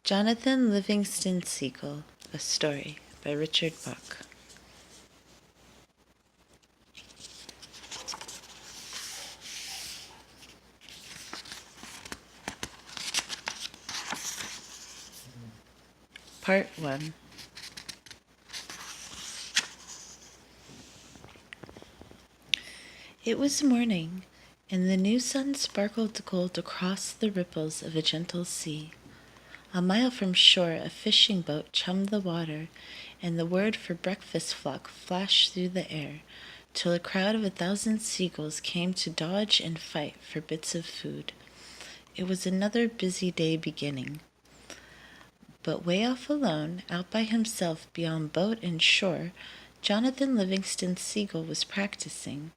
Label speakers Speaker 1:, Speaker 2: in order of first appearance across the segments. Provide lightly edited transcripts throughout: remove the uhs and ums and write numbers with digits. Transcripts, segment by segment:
Speaker 1: Jonathan Livingston Seagull, a story by Richard Buck. Part 1. It was morning, and the new sun sparkled gold across the ripples of a gentle sea. A mile from shore, a fishing boat chummed the water, and the word for breakfast flock flashed through the air, till a crowd of 1,000 seagulls came to dodge and fight for bits of food. It was another busy day beginning. But way off alone, out by himself beyond boat and shore, Jonathan Livingston Seagull was practicing.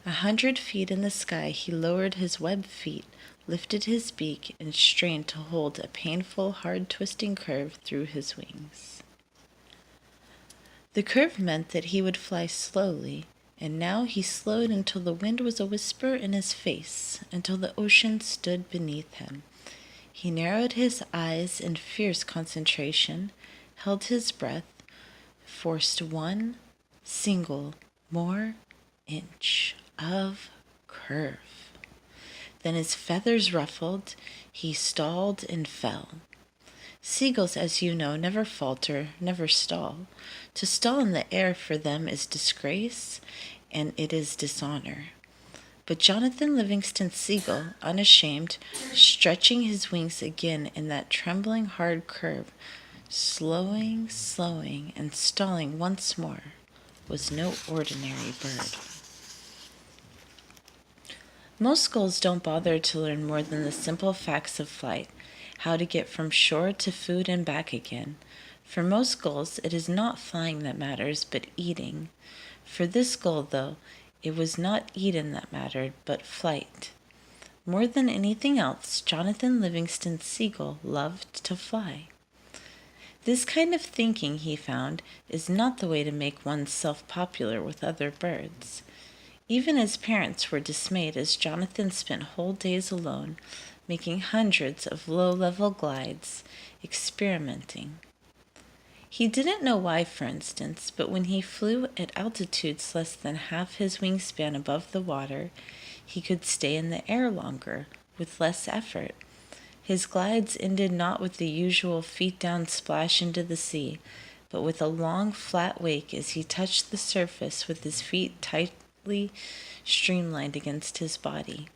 Speaker 1: 100 feet in the sky, he lowered his webbed feet, lifted his beak, and strained to hold a painful, hard-twisting curve through his wings. The curve meant that he would fly slowly, and now he slowed until the wind was a whisper in his face, until the ocean stood beneath him. He narrowed his eyes in fierce concentration, held his breath, forced one single more inch of curve. Then his feathers ruffled, he stalled and fell. Seagulls, as you know, never falter, never stall. To stall in the air for them is disgrace, and it is dishonor. But Jonathan Livingston Seagull, unashamed, stretching his wings again in that trembling hard curve, slowing, and stalling once more, was no ordinary bird. Most gulls don't bother to learn more than the simple facts of flight, how to get from shore to food and back again. For most gulls, it is not flying that matters, but eating. For this gull, though, it was not eating that mattered, but flight. More than anything else, Jonathan Livingston Seagull loved to fly. This kind of thinking, he found, is not the way to make oneself popular with other birds. Even his parents were dismayed as Jonathan spent whole days alone, making hundreds of low-level glides, experimenting. He didn't know why, for instance, but when he flew at altitudes less than half his wingspan above the water, he could stay in the air longer, with less effort. His glides ended not with the usual feet-down splash into the sea, but with a long, flat wake as he touched the surface with his feet tightly streamlined against his body.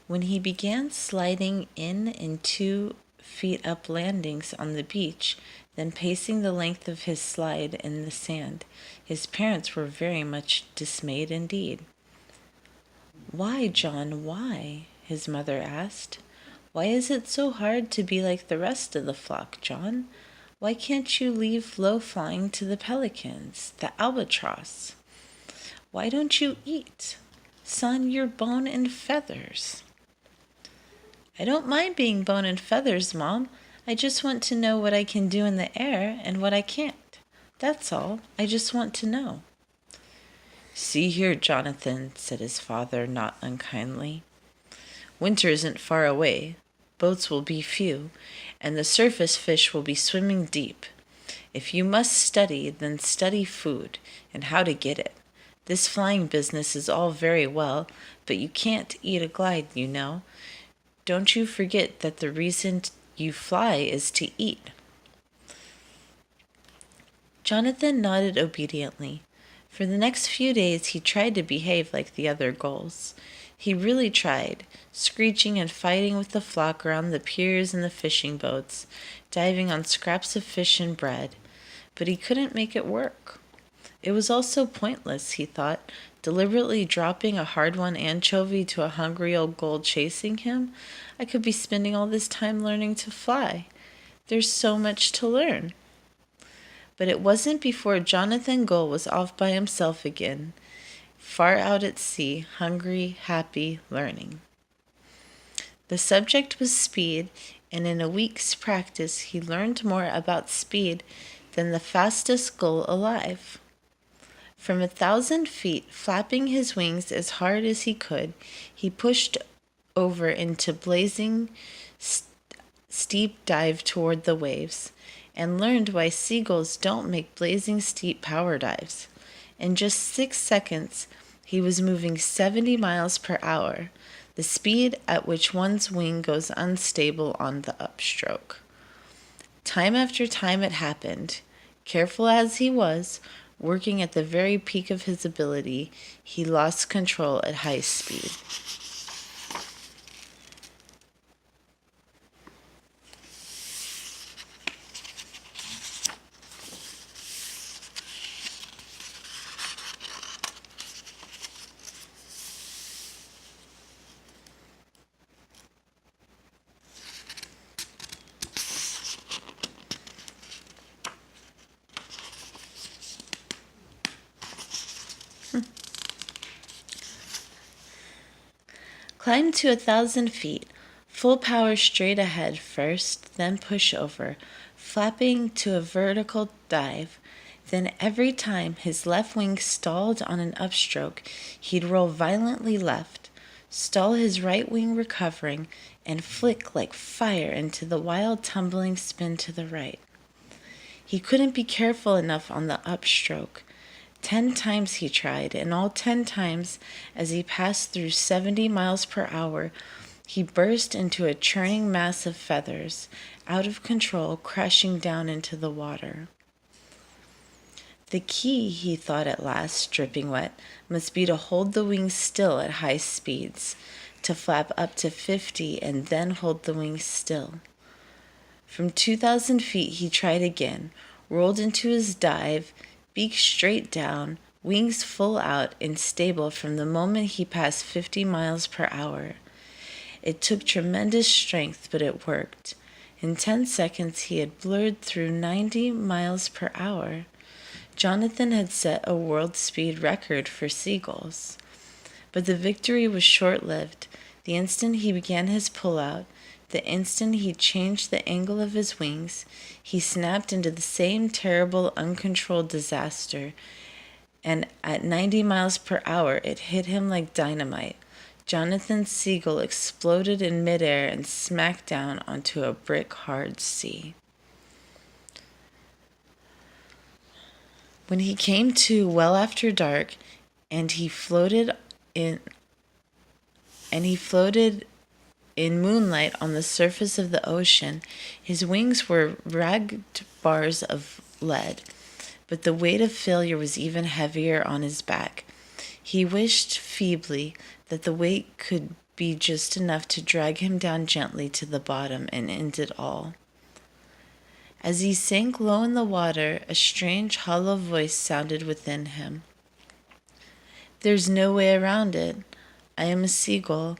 Speaker 1: When he began sliding in and 2 feet up landings on the beach, then pacing the length of his slide in the sand, his parents were very much dismayed indeed. "Why, John, why?" his mother asked. "Why is it so hard to be like the rest of the flock, John? Why can't you leave low flying to the pelicans, the albatross? Why don't you eat? Son, you're bone and feathers." "I don't mind being bone and feathers, Mom. I just want to know what I can do in the air and what I can't. That's all. I just want to know." "See here, Jonathan," said his father, not unkindly. "Winter isn't far away. Boats will be few, and the surface fish will be swimming deep. If you must study, then study food and how to get it. This flying business is all very well, but you can't eat a glide, you know. Don't you forget that the reason you fly is to eat." Jonathan nodded obediently. For the next few days he tried to behave like the other gulls. He really tried, screeching and fighting with the flock around the piers and the fishing boats, diving on scraps of fish and bread. But he couldn't make it work. It was all so pointless, he thought, deliberately dropping a hard-won anchovy to a hungry old gull chasing him. I could be spending all this time learning to fly. There's so much to learn. But it wasn't before Jonathan Gull was off by himself again, far out at sea, hungry, happy, learning. The subject was speed, and in a week's practice he learned more about speed than the fastest gull alive. From 1,000 feet, flapping his wings as hard as he could, he pushed over into blazing steep dive toward the waves, and learned why seagulls don't make blazing steep power dives. In just 6 seconds, he was moving 70 miles per hour, the speed at which one's wing goes unstable on the upstroke. Time after time it happened. Careful as he was, working at the very peak of his ability, he lost control at high speed. Climb to 1,000 feet, full power straight ahead first, then push over, flapping to a vertical dive. Then every time his left wing stalled on an upstroke, he'd roll violently left, stall his right wing recovering, and flick like fire into the wild tumbling spin to the right. He couldn't be careful enough on the upstroke. 10 times he tried, and all 10 times, as he passed through 70 miles per hour, he burst into a churning mass of feathers, out of control, crashing down into the water. The key, he thought at last, dripping wet, must be to hold the wings still at high speeds, to flap up to 50 and then hold the wings still. From 2,000 feet he tried again, rolled into his dive, beak straight down, wings full out and stable from the moment he passed 50 miles per hour. It took tremendous strength, but it worked. In 10 seconds he had blurred through 90 miles per hour. Jonathan had set a world speed record for seagulls. But the victory was short-lived. The instant he began his pull-out, the instant he changed the angle of his wings, he snapped into the same terrible, uncontrolled disaster, and at 90 miles per hour it hit him like dynamite. Jonathan's seagull exploded in midair and smacked down onto a brick-hard sea. When he came to well after dark, and he floated in moonlight on the surface of the ocean, his wings were ragged bars of lead, but the weight of failure was even heavier on his back. He wished feebly that the weight could be just enough to drag him down gently to the bottom and end it all. As he sank low in the water, a strange, hollow voice sounded within him. "There's no way around it. I am a seagull.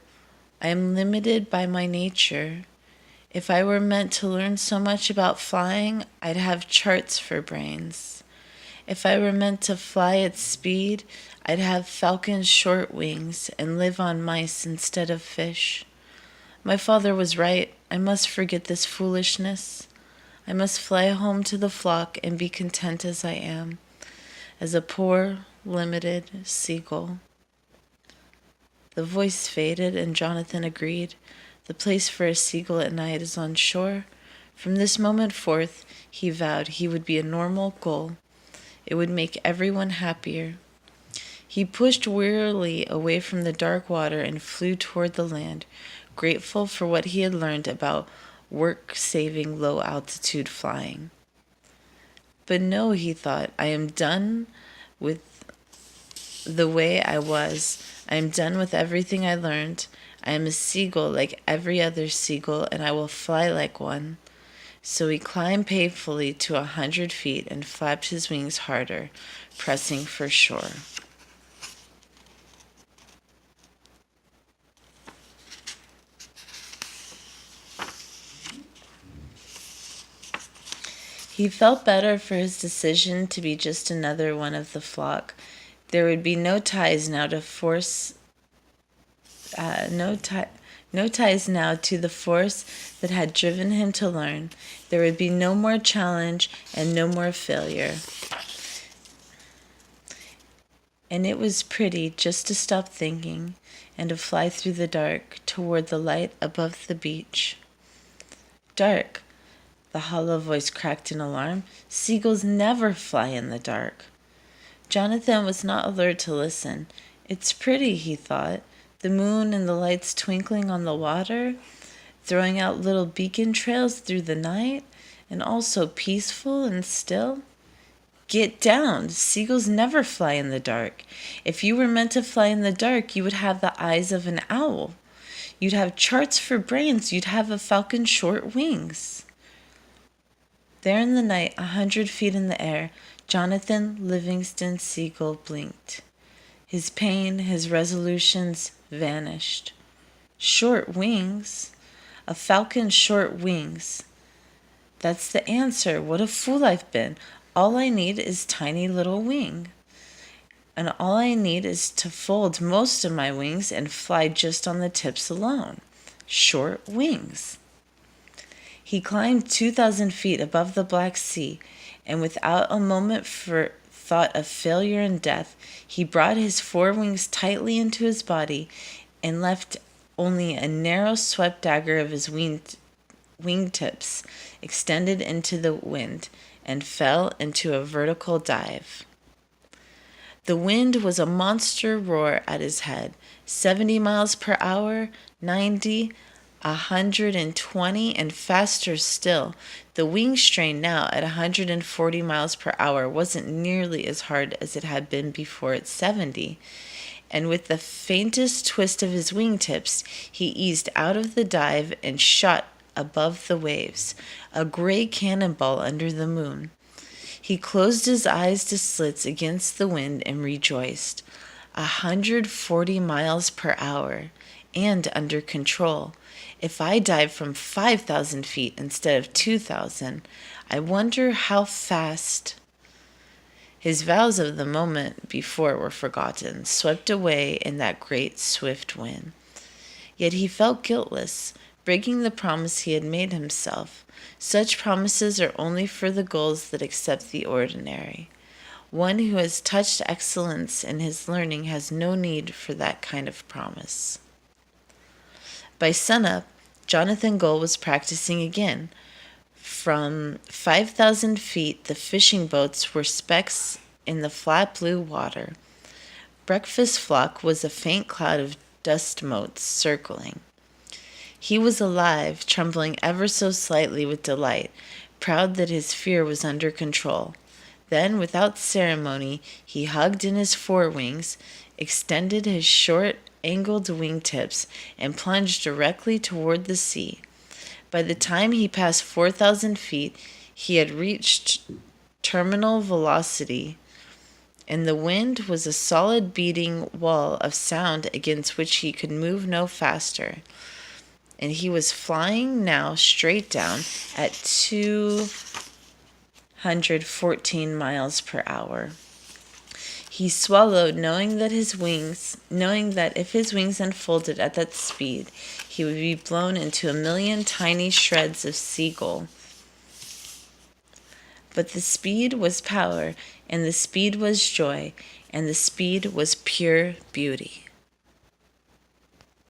Speaker 1: I am limited by my nature. If I were meant to learn so much about flying, I'd have charts for brains. If I were meant to fly at speed, I'd have falcon's short wings and live on mice instead of fish. My father was right. I must forget this foolishness. I must fly home to the flock and be content as I am, as a poor, limited seagull." The voice faded, and Jonathan agreed. The place for a seagull at night is on shore. From this moment forth, he vowed he would be a normal gull. It would make everyone happier. He pushed wearily away from the dark water and flew toward the land, grateful for what he had learned about work-saving low-altitude flying. But no, he thought, I am done with the way I was. I am done with everything I learned. I am a seagull like every other seagull, and I will fly like one. So he climbed painfully to 100 feet and flapped his wings harder, pressing for shore. He felt better for his decision to be just another one of the flock. There would be no ties now to force, no ties now to the force that had driven him to learn. There would be no more challenge and no more failure. And it was pretty just to stop thinking and to fly through the dark toward the light above the beach. Dark, the hollow voice cracked in alarm. Seagulls never fly in the dark. Jonathan was not alert to listen. It's pretty, he thought, the moon and the lights twinkling on the water, throwing out little beacon trails through the night, and all so peaceful and still. Get down. Seagulls never fly in the dark. If you were meant to fly in the dark, you would have the eyes of an owl. You'd have charts for brains. You'd have a falcon's short wings. There in the night, 100 feet in the air, Jonathan Livingston Seagull blinked. His pain, his resolutions vanished. Short wings? A falcon's short wings. That's the answer. What a fool I've been. All I need is tiny little wing. And all I need is to fold most of my wings and fly just on the tips alone. Short wings. He climbed 2,000 feet above the Black Sea, and without a moment for thought of failure and death, he brought his four wings tightly into his body and left only a narrow swept dagger of his wingtips extended into the wind, and fell into a vertical dive. The wind was a monster roar at his head, 70 miles per hour, 90, 120, and faster still. The wing strain now at 140 miles per hour wasn't nearly as hard as it had been before at 70. And with the faintest twist of his wingtips, he eased out of the dive and shot above the waves, a gray cannonball under the moon. He closed his eyes to slits against the wind and rejoiced. 140 miles per hour, and under control. If I dive from 5,000 feet instead of 2,000, I wonder how fast. His vows of the moment before were forgotten, swept away in that great swift wind. Yet he felt guiltless, breaking the promise he had made himself. Such promises are only for the gulls that accept the ordinary. One who has touched excellence in his learning has no need for that kind of promise. By sunup, Jonathan Gull was practicing again. From 5,000 feet, the fishing boats were specks in the flat blue water. Breakfast flock was a faint cloud of dust motes circling. He was alive, trembling ever so slightly with delight, proud that his fear was under control. Then, without ceremony, he hugged in his forewings, extended his short, angled wingtips, and plunged directly toward the sea. By the time he passed 4,000 feet, he had reached terminal velocity, and the wind was a solid beating wall of sound against which he could move no faster. And he was flying now straight down at 214 miles per hour. He swallowed, knowing that if his wings unfolded at that speed, he would be blown into a million tiny shreds of seagull. But the speed was power, and the speed was joy, and the speed was pure beauty.